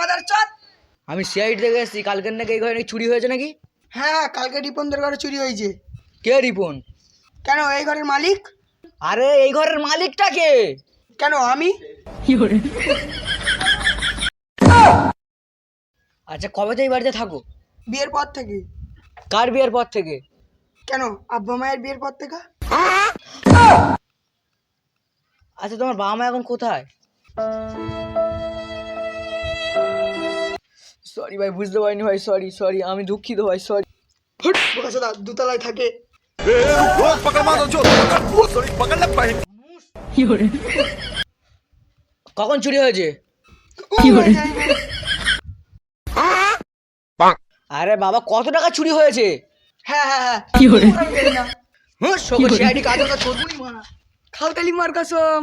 Mother চোদ। আমি CID থেকে এসেছি, কালকের নাকি এই ঘরে নাকি চুরি হয়েছে নাকি? হ্যাঁ, কালকে রিপনদের ঘরে চুরি হয়েছে। কে রিপন? কেন, এই ঘরের মালিক? আরে এই ঘরের মালিকটা কে? কেন, আমি। আচ্ছা, কবে থেকে এই বাড়িতে থাকো? বিয়ের পর থেকে। কার বিয়ের পর থেকে? কেন, আব্বা মায়ের বিয়ের পর থেকে। আচ্ছা, তোমার বাবা মা এখন কোথায়? সরি ভাই, বুঝতে পারিনি ভাই, সরি সরি, আমি দুঃখিত ভাই, সরি। বোকাচোদা, দুতলায় থাকে। কখন চুরি হয়েছে? আরে বাবা, কত টাকা চুরি হয়েছে? হ্যাঁ হ্যাঁ হ্যাঁ, আমি জানি না। সিআইডি কাজ করবো নি মারা। খালকালি মার কসম।